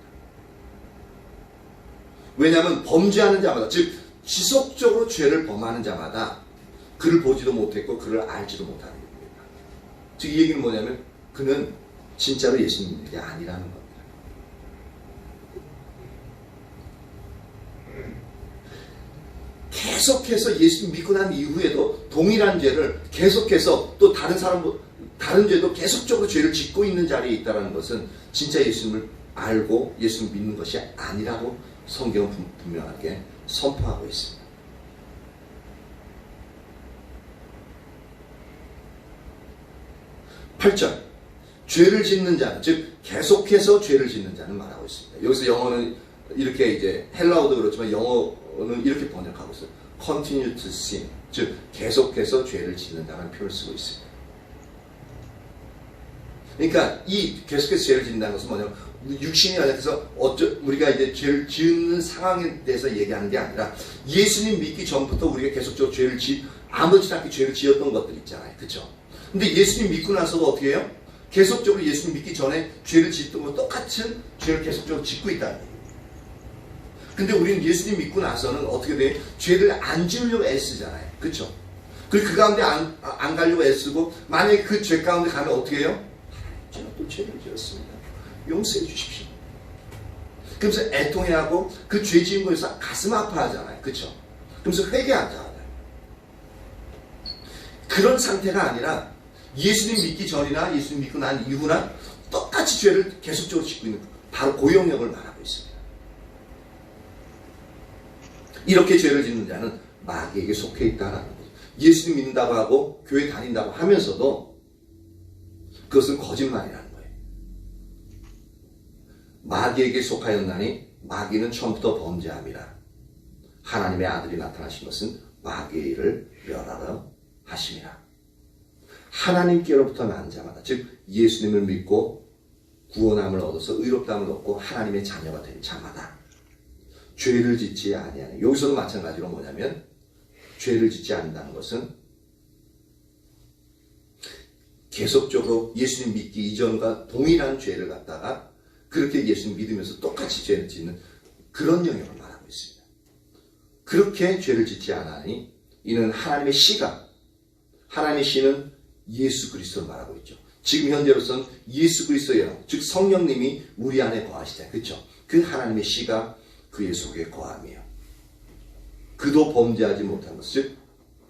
왜냐하면 범죄하는 자마다, 즉 지속적으로 죄를 범하는 자마다 그를 보지도 못했고 그를 알지도 못하는 겁니다. 즉 이 얘기는 뭐냐면 그는 진짜로 예수님 믿는 게 아니라는 겁니다. 계속해서 예수님 믿고 난 이후에도 동일한 죄를 계속해서 또 다른 죄도 계속적으로 죄를 짓고 있는 자리에 있다는 것은 진짜 예수님을 알고 예수님 믿는 것이 아니라고 성경은 분명하게 선포하고 있습니다. 8절, 죄를 짓는 자는, 즉 계속해서 죄를 짓는 자는 말하고 있습니다. 여기서 영어는 이렇게, 이제 헬라어도 그렇지만 영어는 이렇게 번역하고 있어요. continue to sin, 즉 계속해서 죄를 짓는다는 표현을 쓰고 있습니다. 그러니까 이 계속해서 죄를 짓는다는 것은 뭐냐면 육신이 연약해서 우리가 이제 죄를 짓는 상황에 대해서 얘기하는 게 아니라 예수님 믿기 전부터 우리가 계속적으로 아무렇지 않게 죄를 지었던 것들 있잖아요. 그렇죠? 근데 예수님 믿고 나서도 어떻게 해요? 계속적으로 예수님 믿기 전에 죄를 짓던 것 똑같은 죄를 계속적으로 짓고 있다는 얘기예요. 근데 우리는 예수님 믿고 나서는 어떻게 돼? 죄를 안 지으려고 애쓰잖아요. 그렇죠? 그리고 그 가운데 안 가려고 애쓰고, 만약에 그 죄 가운데 가면 어떻게 해요? 제가 또 죄를 지었습니다. 용서해 주십시오. 그러면서 애통해하고 그 죄 지은 거에서 가슴 아파하잖아요. 그렇죠? 그러면서 회개하잖아요. 그런 상태가 아니라 예수님 믿기 전이나 예수님 믿고 난 이후나 똑같이 죄를 계속적으로 짓고 있는, 바로 그 영역을 말하고 있습니다. 이렇게 죄를 짓는 자는 마귀에게 속해 있다는 거죠. 예수님 믿는다고 하고 교회 다닌다고 하면서도 그것은 거짓말이라는 거예요. 마귀에게 속하였나니 마귀는 처음부터 범죄함이라. 하나님의 아들이 나타나신 것은 마귀의 일을 멸하러 하심이라. 하나님께로부터 난 자마다, 즉 예수님을 믿고 구원함을 얻어서 의롭다함을 얻고 하나님의 자녀가 된 자마다 죄를 짓지 아니하는, 여기서도 마찬가지로 뭐냐면 죄를 짓지 않는다는 것은 계속적으로 예수님 믿기 이전과 동일한 죄를 갖다가 그렇게 예수님 믿으면서 똑같이 죄를 짓는 그런 영역을 말하고 있습니다. 그렇게 죄를 짓지 않으니 이는 하나님의 씨가, 하나님의 씨는 예수 그리스도를 말하고 있죠. 지금 현재로서는 예수 그리스도의 영, 즉 성령님이 우리 안에 거하시다. 그렇죠? 그 하나님의 씨가 그의 속에 거함이에요. 그도 범죄하지 못한 것, 즉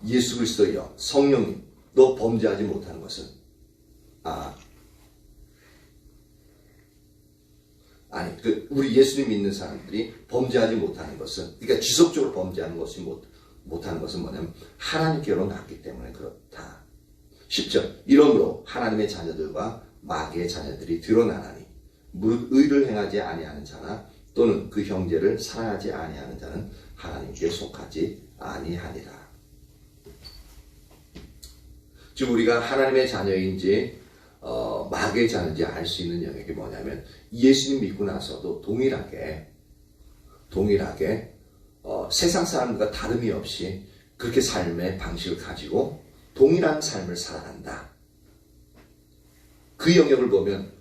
예수 그리스도의 영, 성령님도 범죄하지 못하는 것은 우리 예수님 믿는 사람들이 범죄하지 못하는 것은, 그러니까 지속적으로 범죄하는 것이 못하는 것은 뭐냐면 하나님께로 났기 때문에 그렇다. 10절 이러므로 하나님의 자녀들과 마귀의 자녀들이 드러나나니 무릇 의를 행하지 아니하는 자나 또는 그 형제를 사랑하지 아니하는 자는 하나님께 속하지 아니하니라. 즉 우리가 하나님의 자녀인지 마귀의 자녀인지 알 수 있는 영역이 뭐냐면 예수님 믿고 나서도 동일하게 세상 사람과 다름이 없이 그렇게 삶의 방식을 가지고 동일한 삶을 살아간다. 그 영역을 보면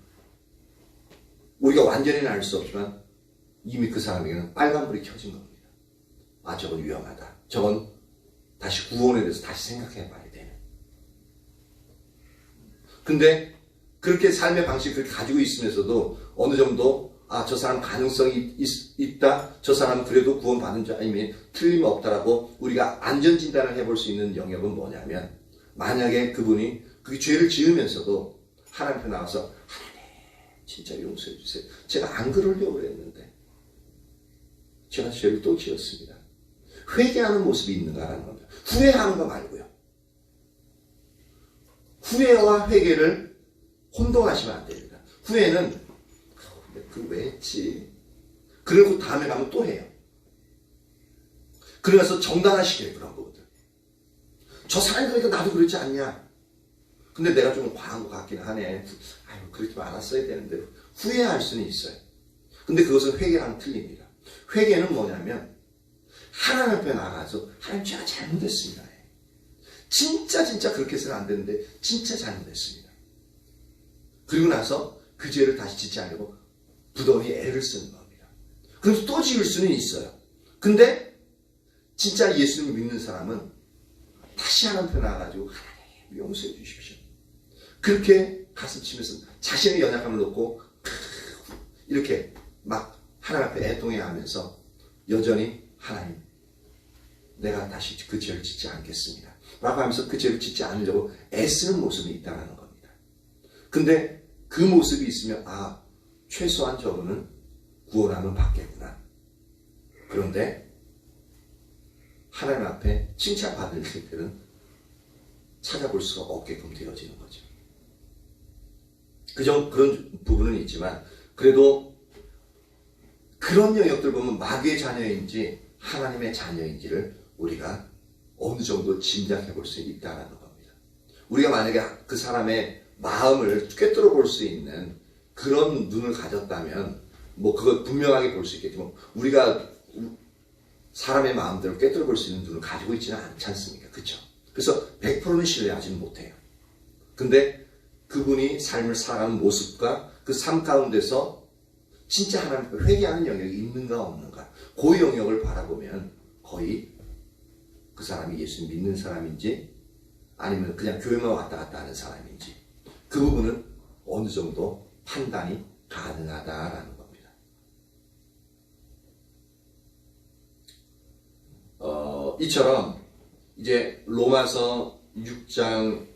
우리가 완전히는 알 수 없지만 이미 그 사람에게는 빨간불이 켜진 겁니다. 저건 위험하다. 저건 다시 구원에 대해서 다시 생각해 봐야 되는. 근데 그렇게 삶의 방식을 그렇게 가지고 있으면서도 어느 정도 저 사람 가능성이 있다. 저 사람 그래도 구원받은 줄 아니면 틀림없다라고 우리가 안전진단을 해볼 수 있는 영역은 뭐냐면 만약에 그분이 그 죄를 지으면서도 하나님 앞에 나와서 하나님 진짜 용서해 주세요. 제가 안 그러려고 했는데 제가 죄를 또 지었습니다. 회개하는 모습이 있는가라는 겁니다. 후회하는 거 말고요. 후회와 회개를 혼동하시면 안 됩니다. 후회는 그 왜 했지? 그리고 다음에 가면 또 해요. 그래서 정당화시켜요. 그런 부분들. 저 사람이 그러니까 나도 그렇지 않냐? 근데 내가 좀 과한 것 같긴 하네. 그러지 말았어야 되는데 후회할 수는 있어요. 근데 그것은 회개랑 틀립니다. 회개는 뭐냐면 하나님 앞에 나가서 하나님 제가 잘못했습니다. 진짜 그렇게 해서는 안 되는데 진짜 잘못했습니다. 그리고 나서 그 죄를 다시 짓지 않으려고 부단히 애를 쓰는 겁니다. 그래서 또 지을 수는 있어요. 근데 진짜 예수님을 믿는 사람은 다시 하나님 앞에 나가가지고 하나님 용서해 주십시오. 그렇게 가슴 치면서 자신의 연약함을 놓고 이렇게 막 하나님 앞에 애통해 하면서 여전히 하나님 내가 다시 그 죄를 짓지 않겠습니다 라고 하면서 그 죄를 짓지 않으려고 애쓰는 모습이 있다는 겁니다. 근데 그 모습이 있으면 최소한 저분은 구원하면 받겠구나. 그런데 하나님 앞에 칭찬받을 때는 찾아볼 수가 없게끔 되어지는 거죠. 그런 부분은 있지만 그래도 그런 영역들 보면 마귀의 자녀인지 하나님의 자녀인지를 우리가 어느 정도 짐작해 볼 수 있다는 겁니다. 우리가 만약에 그 사람의 마음을 꿰뚫어 볼 수 있는 그런 눈을 가졌다면 그걸 분명하게 볼 수 있겠지만 우리가 사람의 마음들을 꿰뚫어 볼 수 있는 눈을 가지고 있지는 않지 않습니까? 그렇죠? 그래서 100%는 신뢰하지는 못해요. 근데 그분이 삶을 살아가는 모습과 그 삶 가운데서 진짜 하나님께 회개하는 영역이 있는가 없는가 그 영역을 바라보면 거의 그 사람이 예수님 믿는 사람인지 아니면 그냥 교회만 왔다 갔다 하는 사람인지 그 부분은 어느 정도 판단이 가능하다라는 겁니다. 이처럼 이제 로마서 6장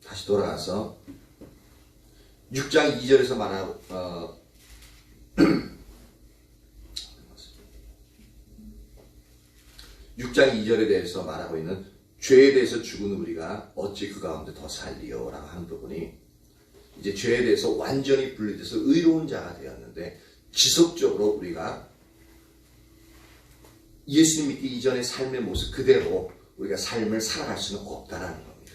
다시 돌아가서 6장 2절에서 말하고 6장 2절에 대해서 말하고 있는 죄에 대해서 죽은 우리가 어찌 그 가운데 더 살리요 라고 하는 부분이 이제 죄에 대해서 완전히 분리돼서 의로운 자가 되었는데 지속적으로 우리가 예수님 믿기 이전의 삶의 모습 그대로 우리가 삶을 살아갈 수는 없다라는 겁니다.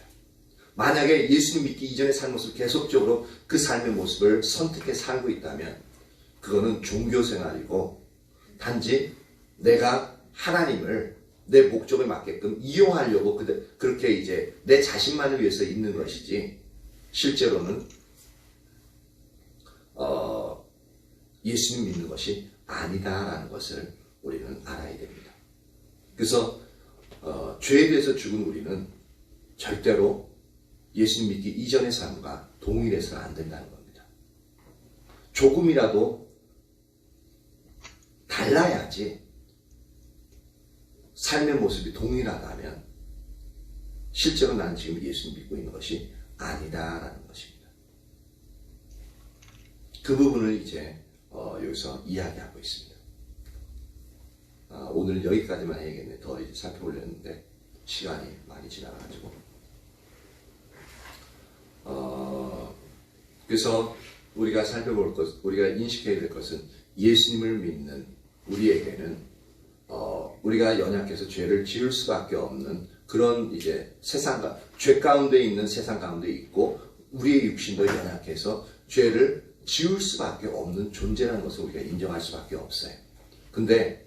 만약에 예수님 믿기 이전의 삶의 모습을 계속적으로 그 삶의 모습을 선택해 살고 있다면 그거는 종교생활이고 단지 내가 하나님을 내 목적에 맞게끔 이용하려고 그렇게 이제 내 자신만을 위해서 있는 것이지 실제로는 예수님 믿는 것이 아니다라는 것을 우리는 알아야 됩니다. 그래서 죄에 대해서 죽은 우리는 절대로 예수님 믿기 이전의 삶과 동일해서는 안 된다는 겁니다. 조금이라도 달라야지 삶의 모습이 동일하다면 실제로 나는 지금 예수님 믿고 있는 것이 아니다라는 것입니다. 그 부분을 이제 여기서 이야기하고 있습니다. 오늘은 여기까지만 해야겠네. 더 이제 살펴보려 했는데 시간이 많이 지나가지고 그래서 우리가 살펴볼 것, 우리가 인식해야 될 것은 예수님을 믿는 우리에게는 우리가 연약해서 죄를 지을 수밖에 없는 그런 이제 세상과 죄 가운데 있는 세상 가운데 있고 우리의 육신도 연약해서 죄를 지을 수밖에 없는 존재라는 것을 우리가 인정할 수밖에 없어요. 근데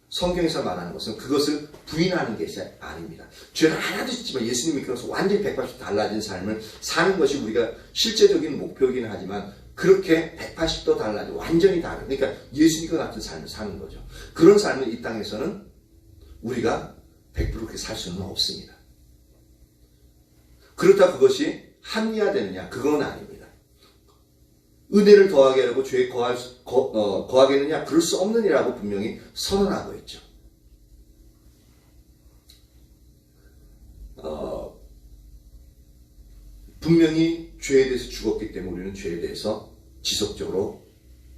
성경에서 말하는 것은 그것을 부인하는 것이 아닙니다. 죄를 하나도 짓지만 예수님 믿고서 완전히 180도 달라진 삶을 사는 것이 우리가 실제적인 목표이긴 하지만 그렇게 180도 달라진 완전히 다른 그러니까 예수님과 같은 삶을 사는 거죠. 그런 삶을 이 땅에서는 우리가 100% 그렇게 살 수는 없습니다. 그렇다 그것이 합리화되느냐? 그건 아닙니다. 은혜를 더하게 하려고 죄에 거하겠느냐? 그럴 수 없느니라고 분명히 선언하고 있죠. 분명히 죄에 대해서 죽었기 때문에 우리는 죄에 대해서 지속적으로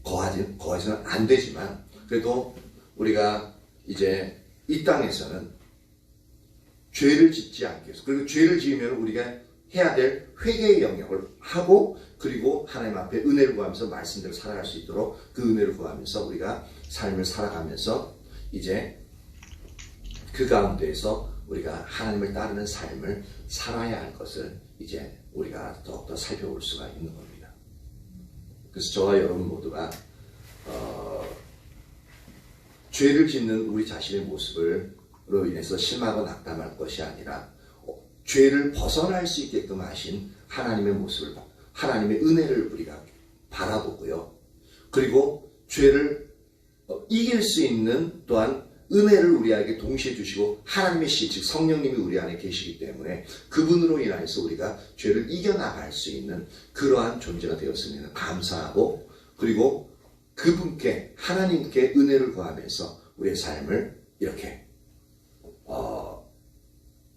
거해서는 안 되지만 그래도 우리가 이제 이 땅에서는 죄를 짓지 않기 위해서 그리고 죄를 지으면 우리가 해야 될 회개의 영역을 하고 그리고 하나님 앞에 은혜를 구하면서 말씀대로 살아갈 수 있도록 그 은혜를 구하면서 우리가 삶을 살아가면서 이제 그 가운데에서 우리가 하나님을 따르는 삶을 살아야 할 것을 이제 우리가 더욱더 살펴볼 수가 있는 겁니다. 그래서 저와 여러분 모두가 죄를 짓는 우리 자신의 모습으로 인해서 실망하고 낙담할 것이 아니라 죄를 벗어날 수 있게끔 하신 하나님의 모습을 하나님의 은혜를 우리가 바라보고요. 그리고 죄를 이길 수 있는 또한 은혜를 우리에게 동시에 주시고 하나님의 시, 즉 성령님이 우리 안에 계시기 때문에 그분으로 인해서 우리가 죄를 이겨나갈 수 있는 그러한 존재가 되었음에는 감사하고 그리고 그분께 하나님께 은혜를 구하면서 우리의 삶을 이렇게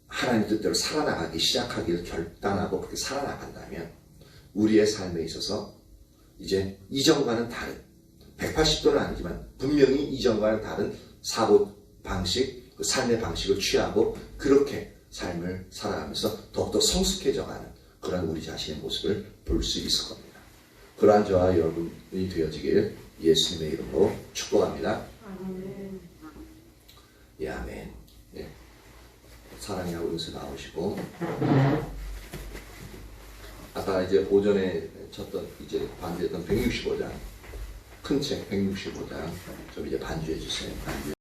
하나님 뜻대로 살아나가기 시작하기를 결단하고 그렇게 살아나간다면 우리의 삶에 있어서 이제 이전과는 다른 180도는 아니지만 분명히 이전과는 다른 사고 방식, 그 삶의 방식을 취하고 그렇게 삶을 살아가면서 더욱더 성숙해져가는 그런 우리 자신의 모습을 볼 수 있을 겁니다. 그러한 저와 여러분이 되어지길 예수님의 이름으로 축복합니다. 예, 아멘. 예. 사랑이하고 은수 나오시고 아까 이제 오전에 쳤던 이제 반주했던 165장 큰 책 165장 좀 이제 반주해 주세요. 반주.